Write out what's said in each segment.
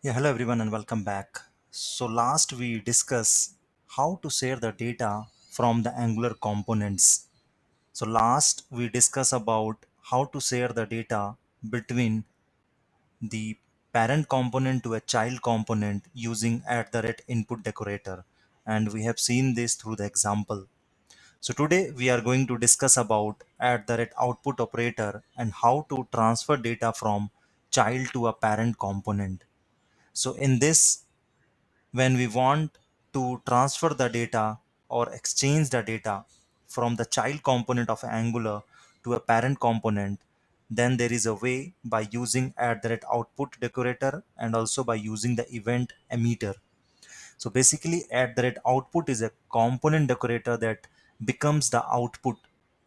Yeah, hello everyone and welcome back. So last we discussed how to share the data from the Angular components. So last we discussed about how to share the data between the parent component to a child component using at the rate input decorator, and we have seen this through the example. So today we are going to discuss about at the rate output operator and how to transfer data from child to a parent component. So in this, when we want to transfer the data or exchange the data from the child component of Angular to a parent component, then there is a way by using at the rate output decorator and also by using the event emitter. So basically, at the rate output is a component decorator that becomes the output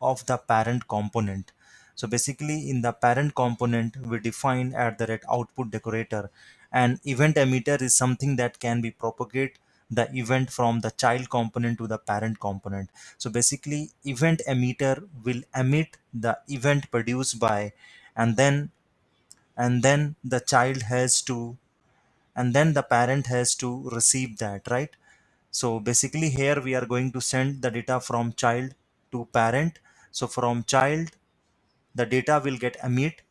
of the parent component. So basically, in the parent component, we define at the rate output decorator, and event emitter is something that can be propagate the event from the child component to the parent component. So basically, event emitter will emit the event produced by, and then the child has to, and then the parent has to receive that, right? So basically here we are going to send the data from child to parent. So from child, the data will get emit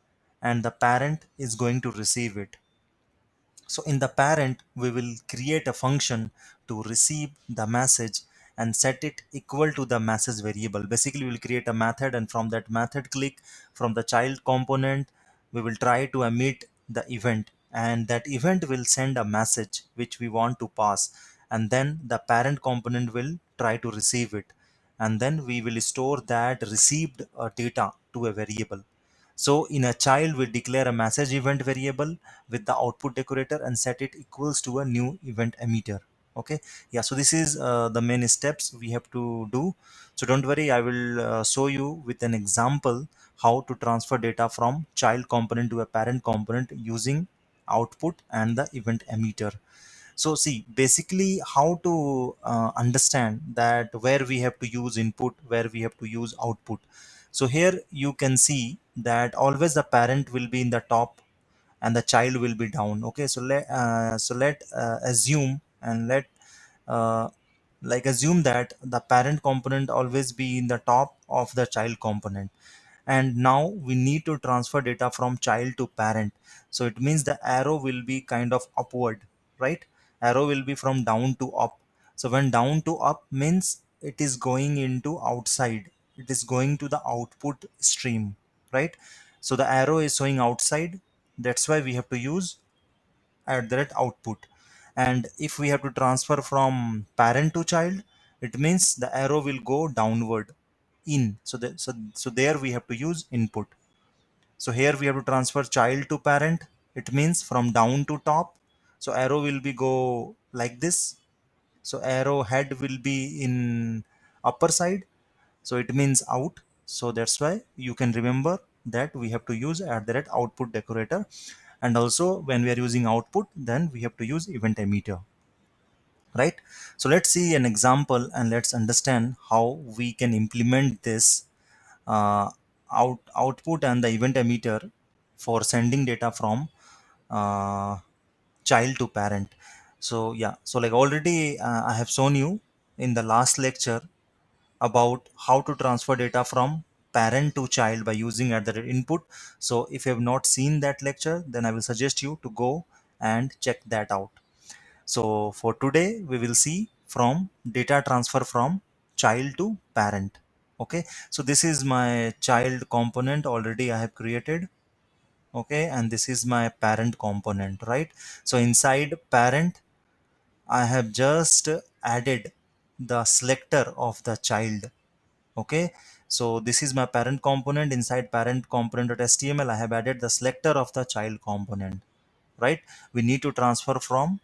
and the parent is going to receive it. So in the parent, we will create a function to receive the message and set it equal to the message variable. Basically, we will create a method, and from that method click from the child component, we will try to emit the event, and that event will send a message which we want to pass, and then the parent component will try to receive it, and then we will store that received data to a variable. So in a child, we declare a message event variable with the output decorator and set it equals to a new event emitter. Okay. Yeah. So this is the main steps we have to do. So don't worry, I will show you with an example how to transfer data from child component to a parent component using output and the event emitter. So see, basically how to understand that where we have to use input, where we have to use output. So here you can see that always the parent will be in the top and the child will be down. Okay, so let assume and let uh, assume that the parent component always be in the top of the child component, and now we need to transfer data from child to parent. So it means the arrow will be kind of upward, right? Arrow will be from down to up. So when down to up means it is going into outside, it is going to the output stream, right? So the arrow is showing outside, that's why we have to use at the rate output. And if we have to transfer from parent to child, it means the arrow will go downward in. So there we have to use input. So here we have to transfer child to parent. It means from down to top. So arrow will be go like this. So arrow head will be in upper side. So it means out. So that's why you can remember that we have to use at the rate output decorator. And also when we are using output, then we have to use event emitter, right? So let's see an example and let's understand how we can implement this uh, output and the event emitter for sending data from uh, child to parent. So yeah, so like already I have shown you in the last lecture about how to transfer data from parent to child by using at the rate input. So if you have not seen that lecture, then I will suggest you to go and check that out. So for today, we will see from data transfer from child to parent. Okay. So this is my child component already I have created. Okay. And this is my parent component, right? So inside parent, I have just added the selector of the child. Okay. So this is my parent component. Inside parent component.html, I have added the selector of the child component, right? We need to transfer from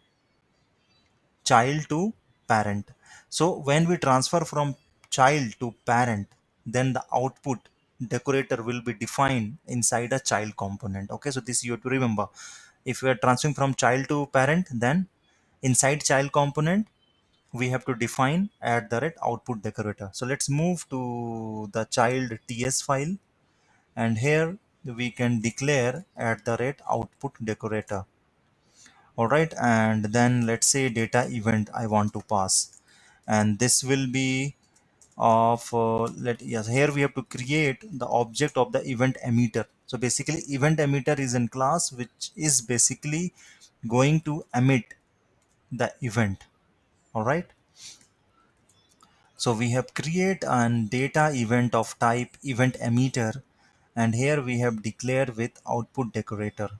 child to parent. So when we transfer from child to parent, then the output decorator will be defined inside a child component. Okay, so this you have to remember. If we are transferring from child to parent, then inside child component we have to define at the rate output decorator. So let's move to the child ts file, and here we can declare at the rate output decorator. All right, and then let's say data event I want to pass, and this will be of let yes, here we have to create the object of the event emitter. So basically event emitter is in class which is basically going to emit the event. All right, so we have create an data event of type event emitter, and here we have declared with output decorator.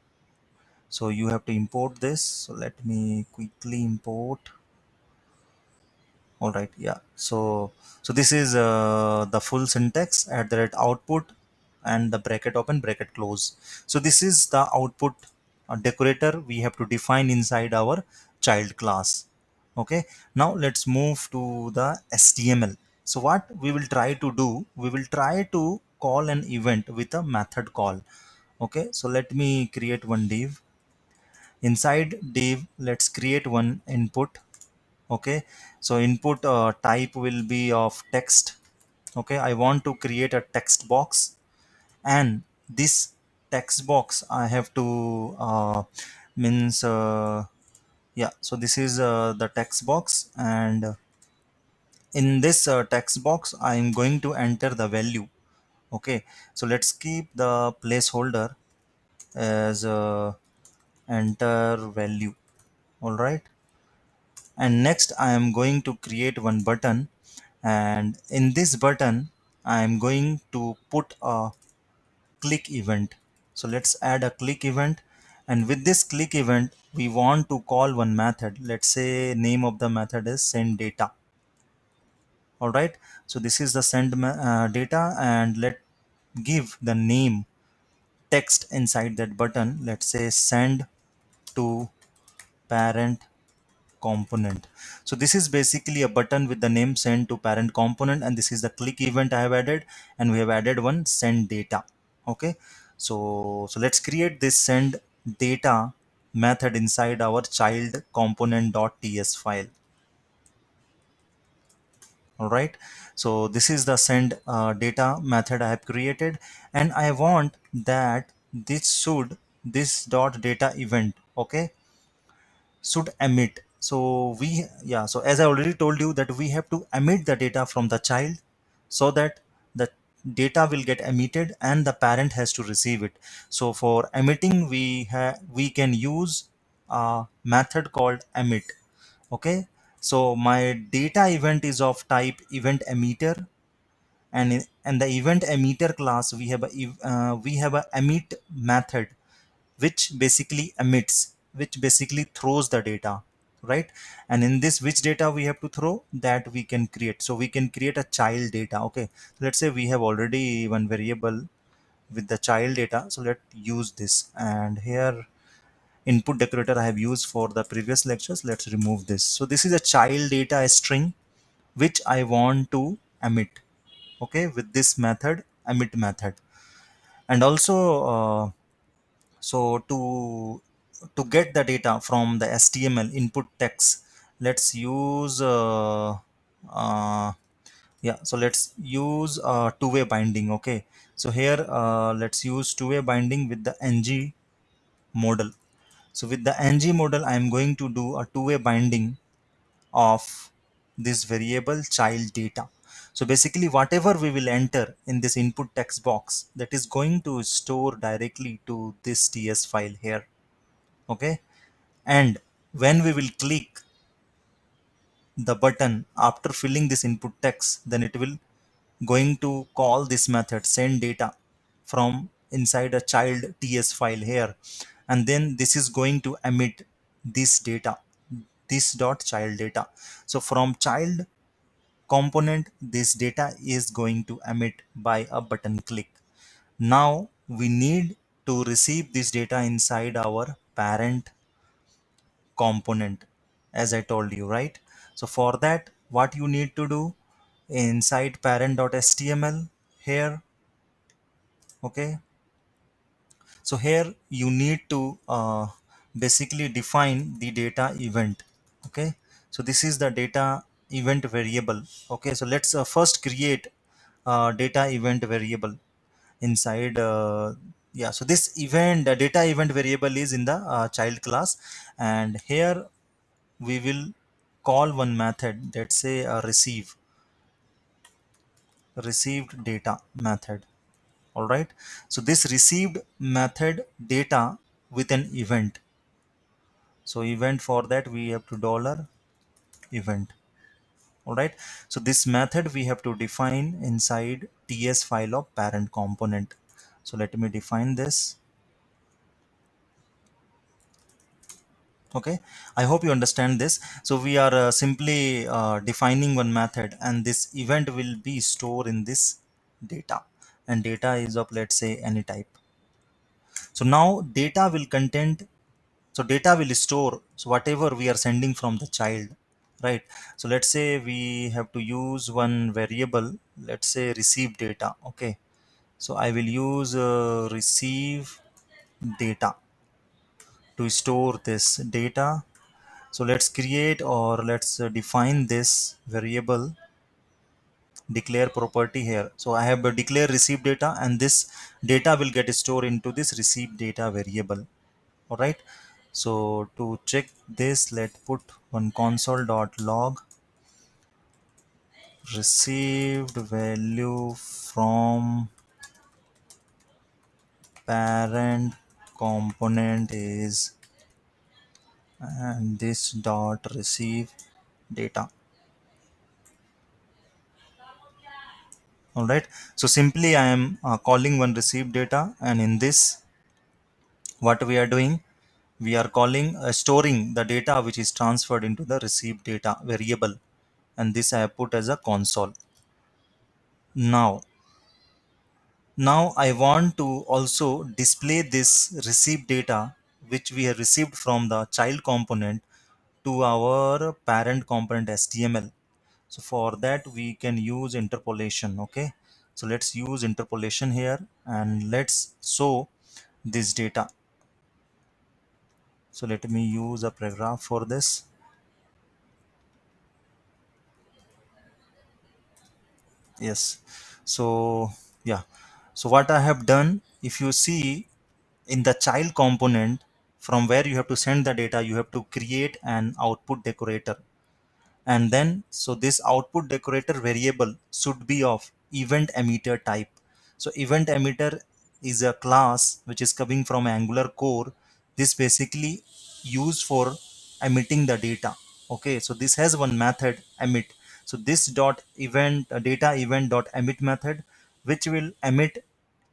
So you have to import this, so let me quickly import. All right, yeah, so this is the full syntax at the rate output and the bracket open bracket close. So this is the output decorator we have to define inside our child class. Okay, now let's move to the html. So what we will try to do, we will try to call an event with a method call. Okay, so let me create one div. Inside div, let's create one input. Okay, so input type will be of text. Okay, I want to create a text box, and this text box I have to means yeah, so this is the text box, and in this text box I am going to enter the value. Okay, so let's keep the placeholder as enter value. All right, and next I am going to create one button, and in this button I am going to put a click event. So let's add a click event, and with this click event we want to call one method. Let's say name of the method is send data. All right, so this is the data, and let give the name text inside that button. Let's say send to parent component. So this is basically a button with the name send to parent component, and this is the click event I have added, and we have added one send data. Okay, so let's create this send data method inside our child component.ts file. All right, so this is the send data method I have created, and I want that this dot data event, okay, should emit. So we, yeah, so as I already told you that we have to emit the data from the child, so that the data will get emitted and the parent has to receive it. So for emitting we can use a method called emit. Okay, so my data event is of type event emitter, and in the event emitter class we have a emit method which basically emits, which basically throws the data, right? And in this which data we have to throw, that we can create. So we can create a child data. Okay, let's say we have already one variable with the child data, so let's use this. And here input decorator I have used for the previous lectures, let's remove this. So this is a child data string which I want to emit, okay, with this method emit method. And also so to get the data from the html input text, let's use uh, yeah, so let's use two-way binding. Okay, so here let's use two-way binding with the ng model. So with the ng model I am going to do a two-way binding of this variable child data. So basically whatever we will enter in this input text box, that is going to store directly to this ts file here. Okay, and when we will click the button after filling this input text, then it will going to call this method send data from inside a child ts file here, and then this is going to emit this data, this dot child data. So from child component this data is going to emit by a button click. Now we need to receive this data inside our parent component, as I told you, right? So for that what you need to do, inside parent.html here, okay, so here you need to basically define the data event. Okay, so this is the data event variable. Okay, so let's first create data event variable inside Yeah, so this event data event variable is in the child class, and here we will call one method, let's say received data method. All right, so this received method data with an event. So event, for that we have to dollar event. All right, so this method we have to define inside ts file of parent component. So let me define this. Okay, I hope you understand this. So we are simply defining one method, and this event will be stored in this data, and data is of, let's say, any type. So now data will content, so data will store, so whatever we are sending from the child, right? So let's say we have to use one variable, let's say receive data. Okay, so I will use receive data to store this data. So let's create, or let's define this variable, declare property here. So I have a declare receive data, and this data will get stored into this receive data variable. All right, so to check this, let put one console.log received value from parent component is, and this dot receive data. All right, so simply I am calling one receive data, and in this what we are doing, we are calling storing the data which is transferred into the received data variable, and this I have put as a console. Now I want to also display this received data which we have received from the child component to our parent component html. So for that we can use interpolation. Okay, so let's use interpolation here, and let's show this data. So let me use a paragraph for this. Yes, so yeah, so what I have done, if you see in the child component, from where you have to send the data, you have to create an output decorator. And then so this output decorator variable should be of event emitter type. So event emitter is a class which is coming from angular core. This basically used for emitting the data. Okay, so this has one method emit. So this dot event data event dot emit method, which will emit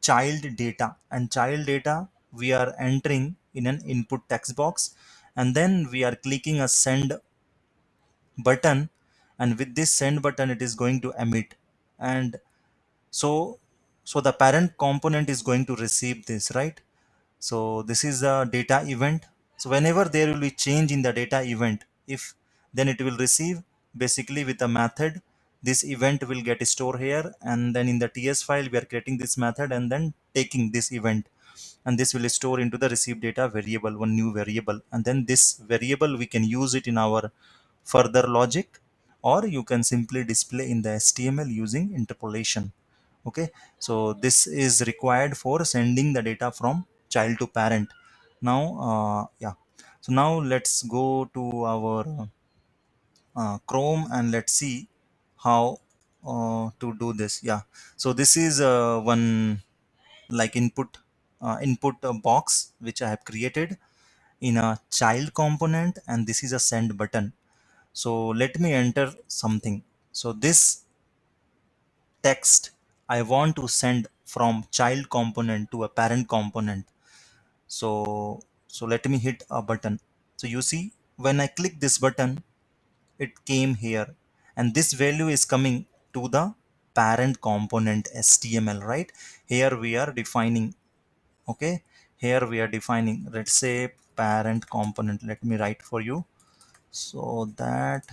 child data, and child data we are entering in an input text box, and then we are clicking a send button, and with this send button it is going to emit. And so so the parent component is going to receive this, right? So this is the data event. So whenever there will be change in the data event, if then it will receive, basically with a method, this event will get stored here, and then in the ts file we are creating this method and then taking this event, and this will store into the receive data variable, one new variable, and then this variable we can use it in our further logic, or you can simply display in the html using interpolation. Okay, so this is required for sending the data from child to parent. Now yeah, so now let's go to our chrome, and let's see how to do this. Yeah, so this is one like input box which I have created in a child component, and this is a send button. So let me enter something. So this text I want to send from child component to a parent component. So let me hit a button. So you see, when I click this button, it came here, and this value is coming to the parent component html, right? Here we are defining. Okay, here we are defining, let's say, parent component. Let me write for you so that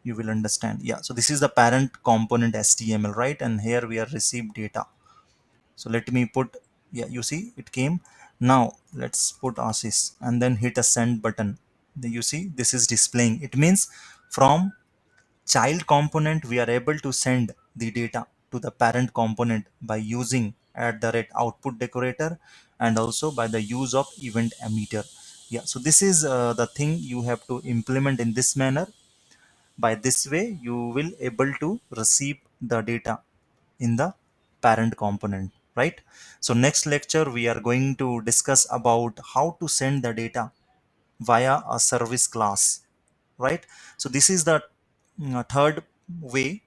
you will understand. Yeah, so this is the parent component html, right? And here we are received data. So let me put, yeah, you see it came. Now let's put assist and then hit a send button. You see this is displaying. It means from child component we are able to send the data to the parent component by using output decorator, and also by the use of event emitter. Yeah, so this is the thing you have to implement in this manner. By this way you will able to receive the data in the parent component, right? So next lecture we are going to discuss about how to send the data via a service class, right? So this is the third way.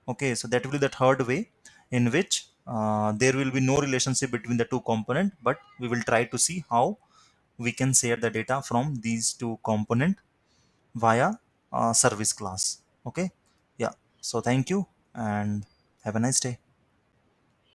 Okay, so that will be the third way in which there will be no relationship between the two component, but we will try to see how we can share the data from these two component via service class. Okay, yeah, so thank you and have a nice day.